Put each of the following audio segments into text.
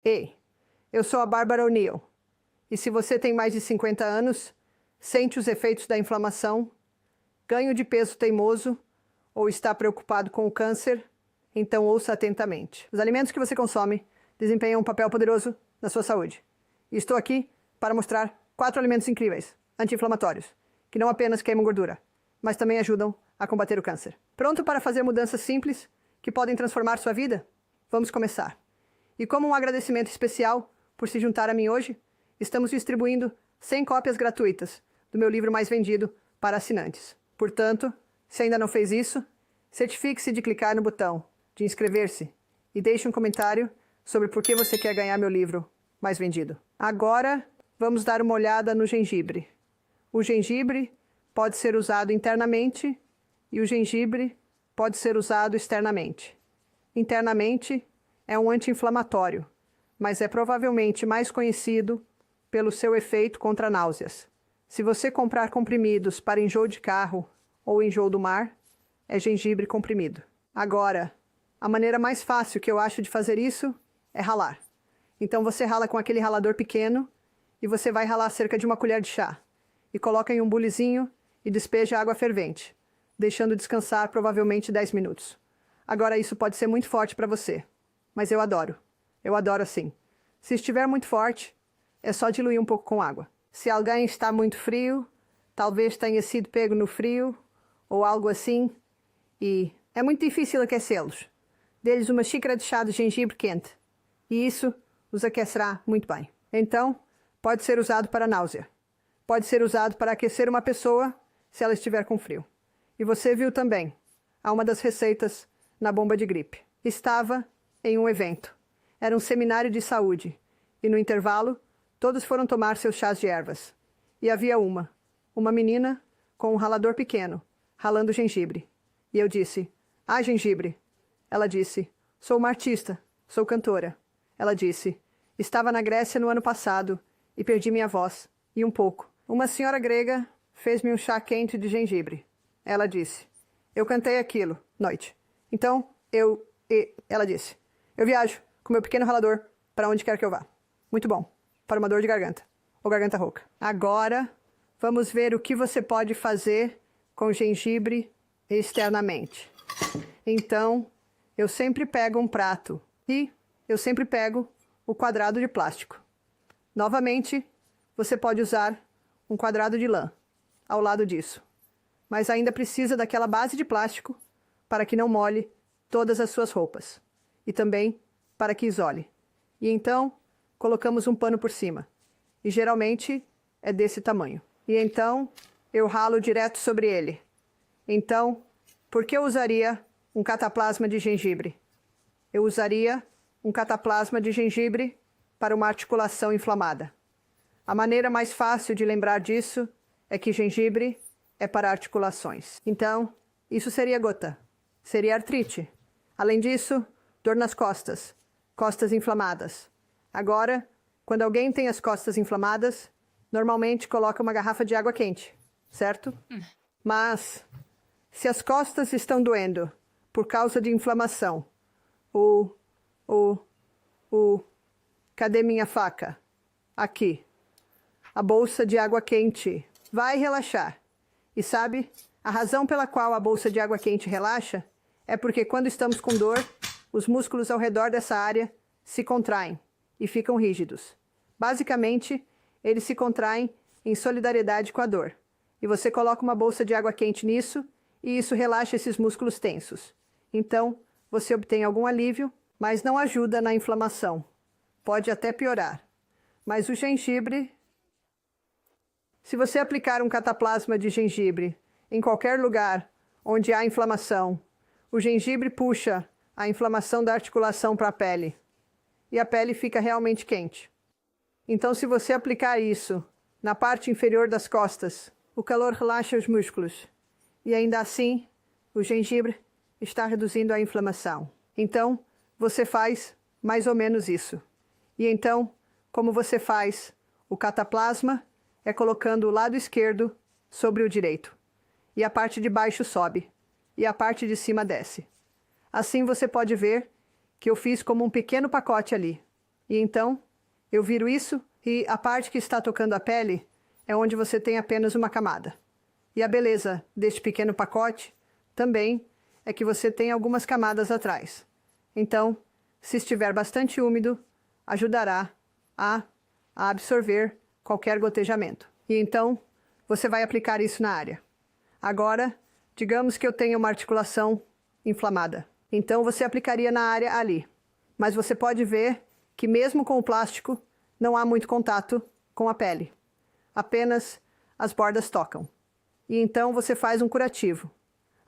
Ei, eu sou a Bárbara O'Neill. E se você tem mais de 50 anos, sente os efeitos da inflamação, ganho de peso teimoso ou está preocupado com o câncer, então ouça atentamente. Os alimentos que você consome desempenham um papel poderoso na sua saúde. E estou aqui para mostrar 4 alimentos incríveis, anti-inflamatórios, que não apenas queimam gordura, mas também ajudam a combater o câncer. Pronto para fazer mudanças simples que podem transformar sua vida? Vamos começar. E como um agradecimento especial por se juntar a mim hoje, estamos distribuindo 100 cópias gratuitas do meu livro mais vendido para assinantes. Portanto, se ainda não fez isso, certifique-se de clicar no botão de inscrever-se e deixe um comentário sobre por que você quer ganhar meu livro mais vendido. Agora, vamos dar uma olhada no gengibre. O gengibre pode ser usado internamente e o gengibre pode ser usado externamente. Internamente, é um anti-inflamatório, mas é provavelmente mais conhecido pelo seu efeito contra náuseas. Se você comprar comprimidos para enjoo de carro ou enjoo do mar, é gengibre comprimido. Agora, a maneira mais fácil que eu acho de fazer isso é ralar. Então você rala com aquele ralador pequeno e você vai ralar cerca de 1 colher de chá e coloca em um bulizinho e despeja água fervente, deixando descansar provavelmente 10 minutos. Agora isso pode ser muito forte para você, mas eu adoro. Eu adoro assim. Se estiver muito forte, é só diluir um pouco com água. Se alguém está muito frio, talvez tenha sido pego no frio ou algo assim, e é muito difícil aquecê-los. Dê-lhes uma xícara de chá de gengibre quente, e isso os aquecerá muito bem. Então, pode ser usado para náusea. Pode ser usado para aquecer uma pessoa se ela estiver com frio. E você viu também, há uma das receitas na bomba de gripe. Estava em um evento. Era um seminário de saúde, e no intervalo, todos foram tomar seus chás de ervas. E havia uma menina com um ralador pequeno, ralando gengibre. E eu disse, gengibre. Ela disse, sou uma artista, sou cantora. Ela disse, estava na Grécia no ano passado e perdi minha voz, e um pouco. Uma senhora grega fez-me um chá quente de gengibre. Ela disse, eu cantei aquilo, noite. Então, ela disse, eu viajo com meu pequeno ralador para onde quer que eu vá. Muito bom, para uma dor de garganta, ou garganta rouca. Agora, vamos ver o que você pode fazer com gengibre externamente. Então, eu sempre pego um prato e eu sempre pego o quadrado de plástico. Novamente, você pode usar um quadrado de lã ao lado disso, mas ainda precisa daquela base de plástico para que não molhe todas as suas roupas e também para que isole. E então, colocamos um pano por cima, e geralmente é desse tamanho. E então, eu ralo direto sobre ele. Então, por que eu usaria um cataplasma de gengibre? Eu usaria um cataplasma de gengibre para uma articulação inflamada. A maneira mais fácil de lembrar disso é que gengibre é para articulações. Então, isso seria gota. Seria artrite. Além disso, dor nas costas, costas inflamadas. Agora, quando alguém tem as costas inflamadas, normalmente coloca uma garrafa de água quente, certo? Mas, se as costas estão doendo por causa de inflamação, cadê minha faca? Aqui. A bolsa de água quente vai relaxar. E sabe, a razão pela qual a bolsa de água quente relaxa é porque quando estamos com dor, os músculos ao redor dessa área se contraem e ficam rígidos. Basicamente, eles se contraem em solidariedade com a dor. E você coloca uma bolsa de água quente nisso, e isso relaxa esses músculos tensos. Então, você obtém algum alívio, mas não ajuda na inflamação. Pode até piorar. Mas o gengibre... Se você aplicar um cataplasma de gengibre em qualquer lugar onde há inflamação, o gengibre puxa a inflamação da articulação para a pele. E a pele fica realmente quente. Então, se você aplicar isso na parte inferior das costas, o calor relaxa os músculos. E ainda assim, o gengibre está reduzindo a inflamação. Então, você faz mais ou menos isso. E então, como você faz o cataplasma, é colocando o lado esquerdo sobre o direito. E a parte de baixo sobe. E a parte de cima desce. Assim você pode ver que eu fiz como um pequeno pacote ali. E então, eu viro isso e a parte que está tocando a pele é onde você tem apenas uma camada. E a beleza deste pequeno pacote também é que você tem algumas camadas atrás. Então, se estiver bastante úmido, ajudará a absorver qualquer gotejamento. E então, você vai aplicar isso na área. Agora, digamos que eu tenha uma articulação inflamada. Então, você aplicaria na área ali. Mas você pode ver que mesmo com o plástico, não há muito contato com a pele. Apenas as bordas tocam. E então você faz um curativo.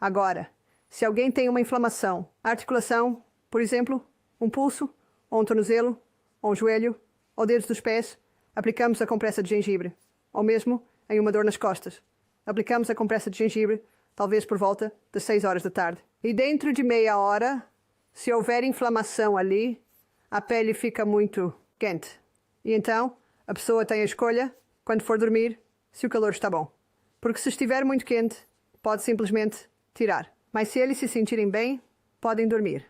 Agora, se alguém tem uma inflamação, articulação, por exemplo, um pulso, ou um tornozelo, ou um joelho, ou dedos dos pés, aplicamos a compressa de gengibre. Ou mesmo em uma dor nas costas. Aplicamos a compressa de gengibre, talvez por volta das 6 horas da tarde. E dentro de meia hora, se houver inflamação ali, a pele fica muito quente. E então, a pessoa tem a escolha, quando for dormir, se o calor está bom. Porque se estiver muito quente, pode simplesmente tirar. Mas se eles se sentirem bem, podem dormir.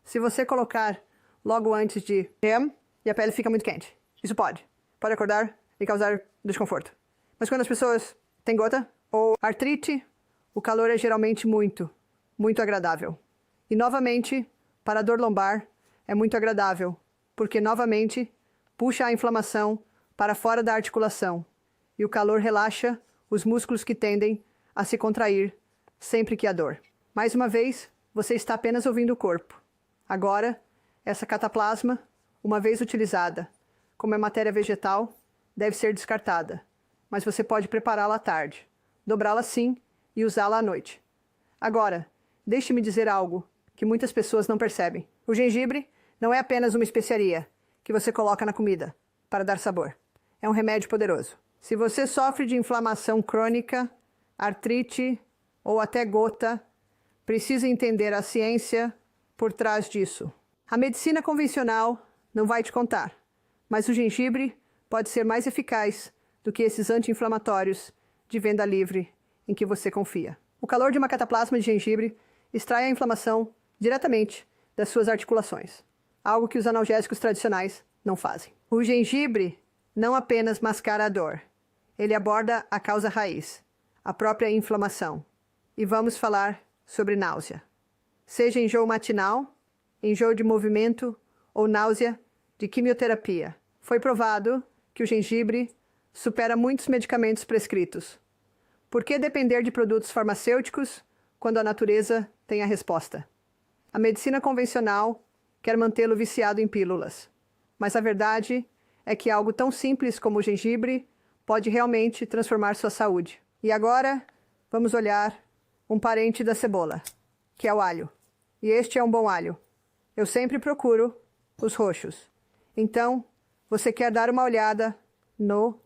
Se você colocar logo antes de PM e a pele fica muito quente, isso pode acordar e causar desconforto. Mas quando as pessoas têm gota ou artrite, o calor é geralmente muito agradável. E novamente, para a dor lombar, é muito agradável, porque novamente puxa a inflamação para fora da articulação e o calor relaxa os músculos que tendem a se contrair sempre que há dor. Mais uma vez, você está apenas ouvindo o corpo. Agora, essa cataplasma, uma vez utilizada como é matéria vegetal, deve ser descartada, mas você pode prepará-la à tarde, dobrá-la assim e usá-la à noite. Agora, deixe-me dizer algo que muitas pessoas não percebem. O gengibre não é apenas uma especiaria que você coloca na comida para dar sabor. É um remédio poderoso. Se você sofre de inflamação crônica, artrite ou até gota, precisa entender a ciência por trás disso. A medicina convencional não vai te contar, mas o gengibre pode ser mais eficaz do que esses anti-inflamatórios de venda livre em que você confia. O calor de uma cataplasma de gengibre extrai a inflamação diretamente das suas articulações, algo que os analgésicos tradicionais não fazem. O gengibre não apenas mascara a dor, ele aborda a causa raiz, a própria inflamação. E vamos falar sobre náusea. Seja enjoo matinal, enjoo de movimento ou náusea de quimioterapia. Foi provado que o gengibre supera muitos medicamentos prescritos. Por que depender de produtos farmacêuticos quando a natureza tem a resposta? A medicina convencional quer mantê-lo viciado em pílulas. Mas a verdade é que algo tão simples como o gengibre pode realmente transformar sua saúde. E agora, vamos olhar um parente da cebola, que é o alho. E este é um bom alho. Eu sempre procuro os roxos. Então, você quer dar uma olhada no...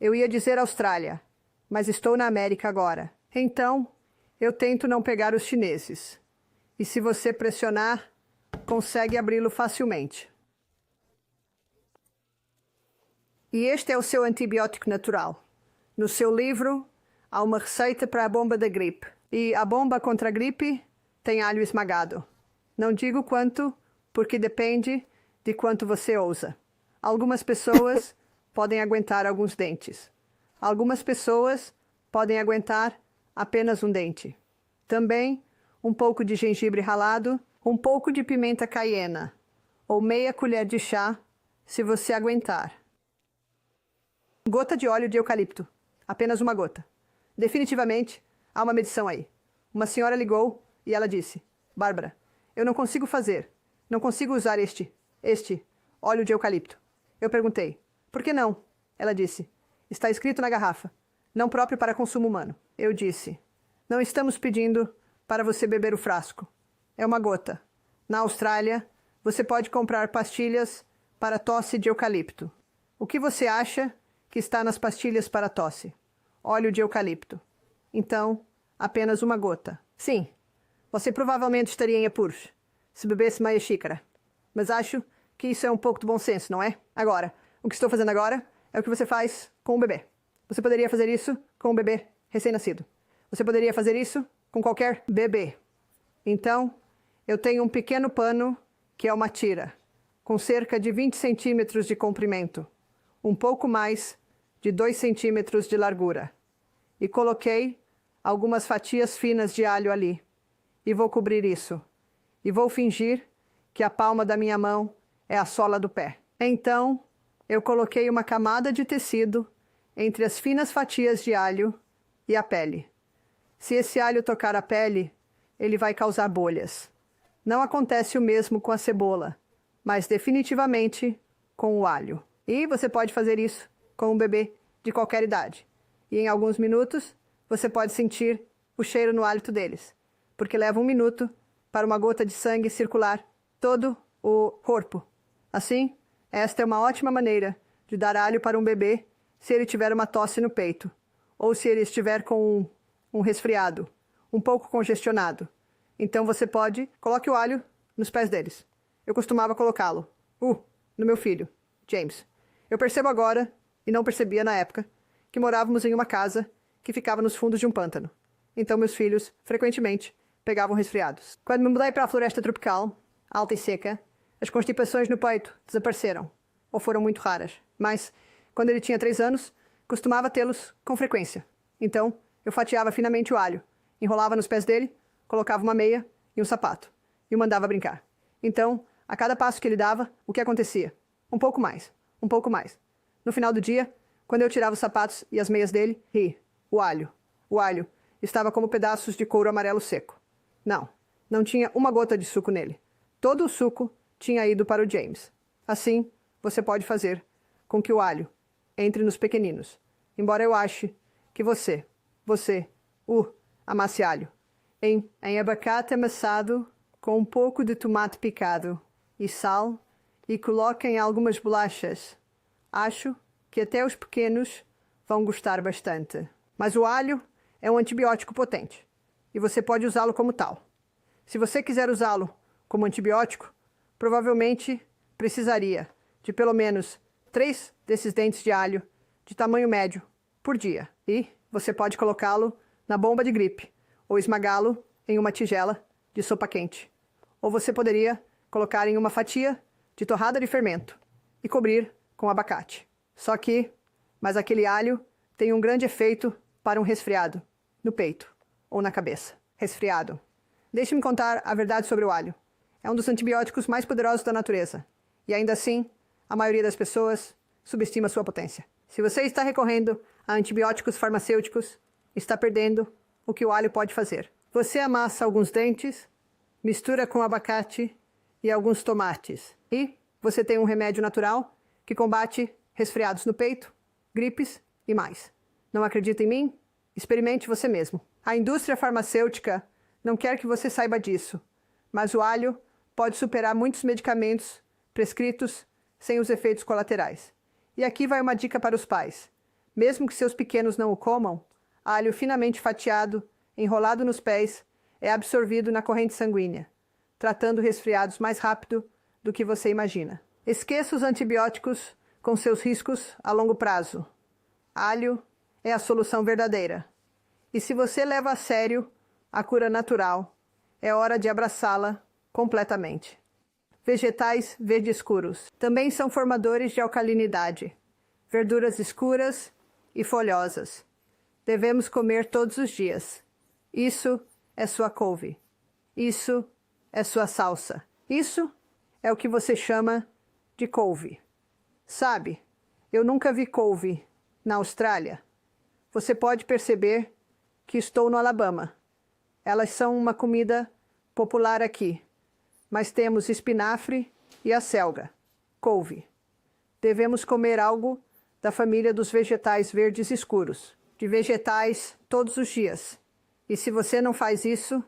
Eu ia dizer Austrália, mas estou na América agora. Então, eu tento não pegar os chineses. E se você pressionar, consegue abri-lo facilmente. E este é o seu antibiótico natural. No seu livro, há uma receita para a bomba da gripe. E a bomba contra a gripe tem alho esmagado. Não digo quanto, porque depende de quanto você ousa. Algumas pessoas podem aguentar alguns dentes. Algumas pessoas podem aguentar apenas um dente. Também um pouco de gengibre ralado, um pouco de pimenta caiena, ou meia colher de chá, se você aguentar. Gota de óleo de eucalipto. Apenas uma gota. Definitivamente, há uma medição aí. Uma senhora ligou e ela disse: Bárbara, eu não consigo fazer. Não consigo usar este óleo de eucalipto. Eu perguntei: por que não? Ela disse: está escrito na garrafa. Não próprio para consumo humano. Eu disse: não estamos pedindo para você beber o frasco. É uma gota. Na Austrália, você pode comprar pastilhas para tosse de eucalipto. O que você acha que está nas pastilhas para tosse? Óleo de eucalipto. Então, apenas uma gota. Sim, você provavelmente estaria em apuros se bebesse meia xícara. Mas acho que isso é um pouco de bom senso, não é? Agora, o que estou fazendo agora é o que você faz com o bebê. Você poderia fazer isso com um bebê recém-nascido. Você poderia fazer isso com qualquer bebê. Então, eu tenho um pequeno pano que é uma tira, com cerca de 20 centímetros de comprimento, um pouco mais de 2 centímetros de largura. E coloquei algumas fatias finas de alho ali. E vou cobrir isso. E vou fingir que a palma da minha mão é a sola do pé. Então, eu coloquei uma camada de tecido entre as finas fatias de alho e a pele. Se esse alho tocar a pele, ele vai causar bolhas. Não acontece o mesmo com a cebola, mas definitivamente com o alho. E você pode fazer isso com um bebê de qualquer idade. E em alguns minutos, você pode sentir o cheiro no hálito deles, porque leva 1 minuto para uma gota de sangue circular todo o corpo. Assim, esta é uma ótima maneira de dar alho para um bebê se ele tiver uma tosse no peito, ou se ele estiver com um resfriado, um pouco congestionado. Então você coloque o alho nos pés deles. Eu costumava colocá-lo, no meu filho, James. Eu percebo agora, e não percebia na época, que morávamos em uma casa que ficava nos fundos de um pântano. Então meus filhos, frequentemente, pegavam resfriados. Quando me mudei para a floresta tropical, alta e seca, as constipações no peito desapareceram, ou foram muito raras. Mas, quando ele tinha 3 anos, costumava tê-los com frequência. Então, eu fatiava finamente o alho, enrolava nos pés dele, colocava uma meia e um sapato, e o mandava brincar. Então, a cada passo que ele dava, o que acontecia? Um pouco mais, um pouco mais. No final do dia, quando eu tirava os sapatos e as meias dele, o alho estava como pedaços de couro amarelo seco. Não tinha uma gota de suco nele. Todo o suco tinha ido para o James. Assim, você pode fazer com que o alho entre nos pequeninos. Embora eu ache que você amasse alho em abacate amassado com um pouco de tomate picado e sal e coloque em algumas bolachas. Acho que até os pequenos vão gostar bastante. Mas o alho é um antibiótico potente e você pode usá-lo como tal. Se você quiser usá-lo como antibiótico, provavelmente precisaria de pelo menos 3 desses dentes de alho de tamanho médio por dia. E você pode colocá-lo na bomba de gripe ou esmagá-lo em uma tigela de sopa quente. Ou você poderia colocar em uma fatia de torrada de fermento e cobrir com abacate. Mas aquele alho tem um grande efeito para um resfriado no peito ou na cabeça. Resfriado. Deixe-me contar a verdade sobre o alho. É um dos antibióticos mais poderosos da natureza. E ainda assim, a maioria das pessoas subestima sua potência. Se você está recorrendo a antibióticos farmacêuticos, está perdendo o que o alho pode fazer. Você amassa alguns dentes, mistura com abacate e alguns tomates. E você tem um remédio natural que combate resfriados no peito, gripes e mais. Não acredita em mim? Experimente você mesmo. A indústria farmacêutica não quer que você saiba disso, mas o alho pode superar muitos medicamentos prescritos sem os efeitos colaterais. E aqui vai uma dica para os pais. Mesmo que seus pequenos não o comam, alho finamente fatiado, enrolado nos pés, é absorvido na corrente sanguínea, tratando resfriados mais rápido do que você imagina. Esqueça os antibióticos com seus riscos a longo prazo. Alho é a solução verdadeira. E se você leva a sério a cura natural, é hora de abraçá-la completamente. Vegetais verde escuros também são formadores de alcalinidade. Verduras escuras e folhosas. Devemos comer todos os dias. Isso é sua couve. Isso é sua salsa. Isso é o que você chama de couve. Sabe, eu nunca vi couve na Austrália. Você pode perceber que estou no Alabama. Elas são uma comida popular aqui. Mas temos espinafre e acelga, couve. Devemos comer algo da família dos vegetais verdes escuros, de vegetais todos os dias. E se você não faz isso,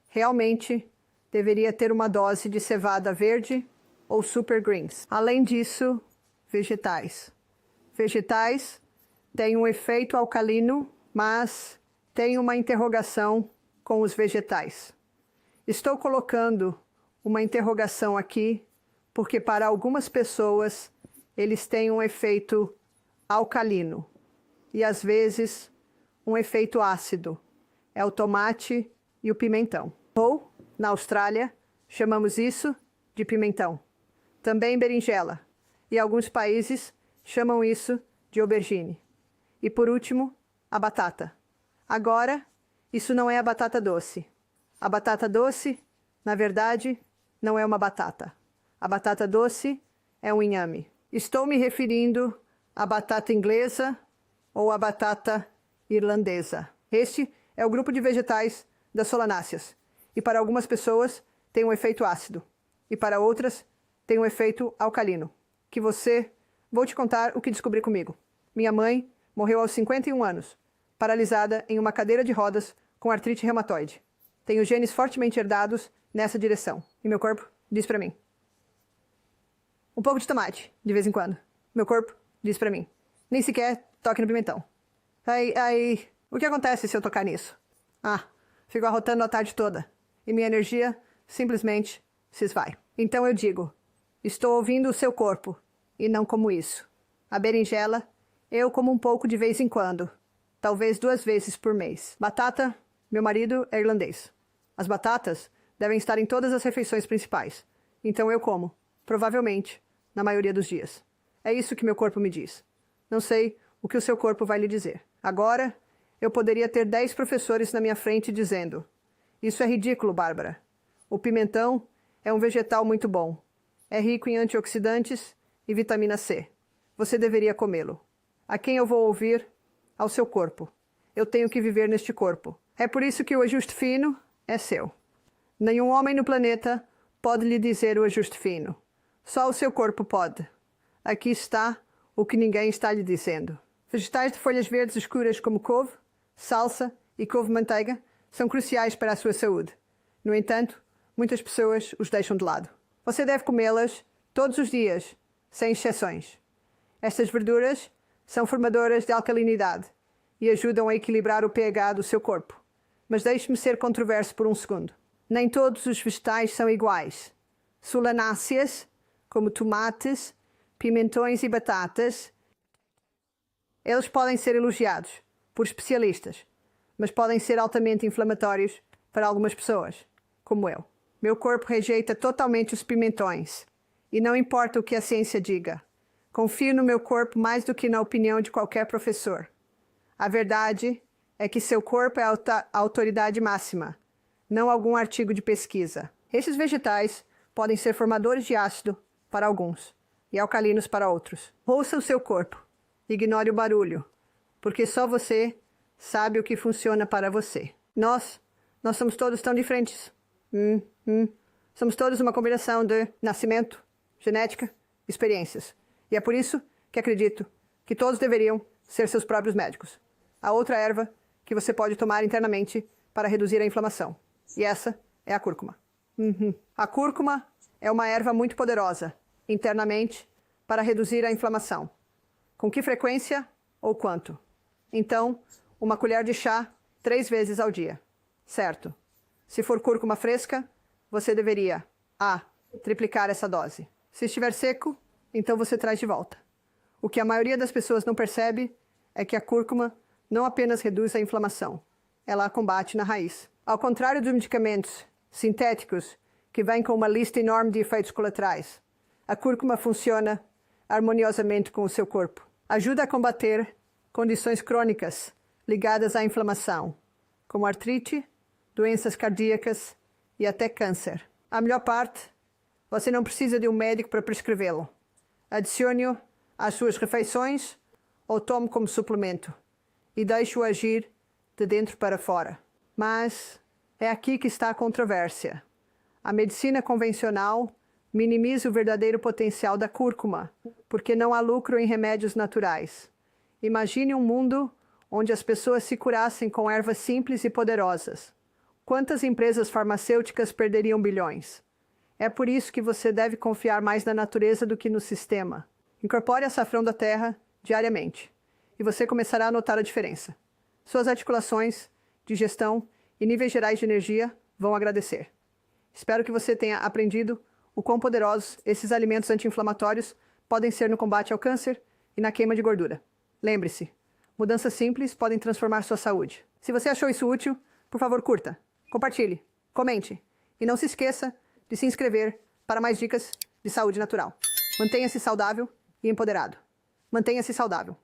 realmente deveria ter uma dose de cevada verde ou super greens. Além disso, vegetais. Vegetais têm um efeito alcalino, mas tem uma interrogação com os vegetais. Estou colocando uma interrogação aqui, porque para algumas pessoas eles têm um efeito alcalino e às vezes um efeito ácido. É o tomate e o pimentão. Ou, na Austrália, chamamos isso de pimentão. também berinjela, e alguns países chamam isso de aubergine. E por último, a batata. Agora, isso não é a batata doce. A batata doce, na verdade, não é uma batata. A batata doce é um inhame. Estou me referindo à batata inglesa ou à batata irlandesa. Este é o grupo de vegetais das solanáceas. E para algumas pessoas tem um efeito ácido. E para outras tem um efeito alcalino. Vou te contar o que descobri comigo. Minha mãe morreu aos 51 anos, paralisada em uma cadeira de rodas com artrite reumatoide. Tenho genes fortemente herdados nessa direção. E meu corpo diz para mim. Um pouco de tomate, de vez em quando. Meu corpo diz para mim. Nem sequer toque no pimentão. O que acontece se eu tocar nisso? Fico arrotando a tarde toda. E minha energia simplesmente se esvai. Então eu digo, estou ouvindo o seu corpo, e não como isso. A berinjela, eu como um pouco de vez em quando. Talvez 2 vezes por mês. Batata, meu marido é irlandês. As batatas devem estar em todas as refeições principais. Então eu como, provavelmente, na maioria dos dias. É isso que meu corpo me diz. Não sei o que o seu corpo vai lhe dizer. Agora, eu poderia ter 10 professores na minha frente dizendo: isso é ridículo, Bárbara. O pimentão é um vegetal muito bom. É rico em antioxidantes e vitamina C. Você deveria comê-lo. A quem eu vou ouvir? Ao seu corpo. Eu tenho que viver neste corpo. É por isso que o ajuste fino é seu. Nenhum homem no planeta pode lhe dizer o ajuste fino. Só o seu corpo pode. Aqui está o que ninguém está lhe dizendo. Vegetais de folhas verdes escuras como couve, salsa e couve-manteiga são cruciais para a sua saúde. No entanto, muitas pessoas os deixam de lado. Você deve comê-las todos os dias, sem exceções. Estas verduras são formadoras de alcalinidade e ajudam a equilibrar o pH do seu corpo. Mas deixe-me ser controverso por um segundo. Nem todos os vegetais são iguais. Solanáceas, como tomates, pimentões e batatas, eles podem ser elogiados por especialistas, mas podem ser altamente inflamatórios para algumas pessoas, como eu. Meu corpo rejeita totalmente os pimentões, e não importa o que a ciência diga. Confio no meu corpo mais do que na opinião de qualquer professor. A verdade é que seu corpo é a autoridade máxima, não algum artigo de pesquisa. Esses vegetais podem ser formadores de ácido para alguns e alcalinos para outros. Ouça o seu corpo. Ignore o barulho, porque só você sabe o que funciona para você. Nós somos todos tão diferentes. Somos todos uma combinação de nascimento, genética, experiências. E é por isso que acredito que todos deveriam ser seus próprios médicos. A outra erva que você pode tomar internamente para reduzir a inflamação. E essa é a cúrcuma. A cúrcuma é uma erva muito poderosa, internamente, para reduzir a inflamação. Com que frequência ou quanto? Então, uma colher de chá 3 vezes ao dia. Certo. Se for cúrcuma fresca, você deveria triplicar essa dose. Se estiver seco, então você traz de volta. O que a maioria das pessoas não percebe é que a cúrcuma não apenas reduz a inflamação, ela a combate na raiz. Ao contrário dos medicamentos sintéticos, que vêm com uma lista enorme de efeitos colaterais, a cúrcuma funciona harmoniosamente com o seu corpo. Ajuda a combater condições crônicas ligadas à inflamação, como artrite, doenças cardíacas e até câncer. A melhor parte, você não precisa de um médico para prescrevê-lo. Adicione-o às suas refeições ou tome como suplemento e deixe-o agir de dentro para fora. Mas é aqui que está a controvérsia. A medicina convencional minimiza o verdadeiro potencial da cúrcuma, porque não há lucro em remédios naturais. Imagine um mundo onde as pessoas se curassem com ervas simples e poderosas. Quantas empresas farmacêuticas perderiam bilhões? É por isso que você deve confiar mais na natureza do que no sistema. Incorpore açafrão da terra diariamente, e você começará a notar a diferença. Suas articulações, digestão e níveis gerais de energia vão agradecer. Espero que você tenha aprendido o quão poderosos esses alimentos anti-inflamatórios podem ser no combate ao câncer e na queima de gordura. Lembre-se, mudanças simples podem transformar sua saúde. Se você achou isso útil, por favor curta, compartilhe, comente e não se esqueça de se inscrever para mais dicas de saúde natural. Mantenha-se saudável e empoderado. Mantenha-se saudável.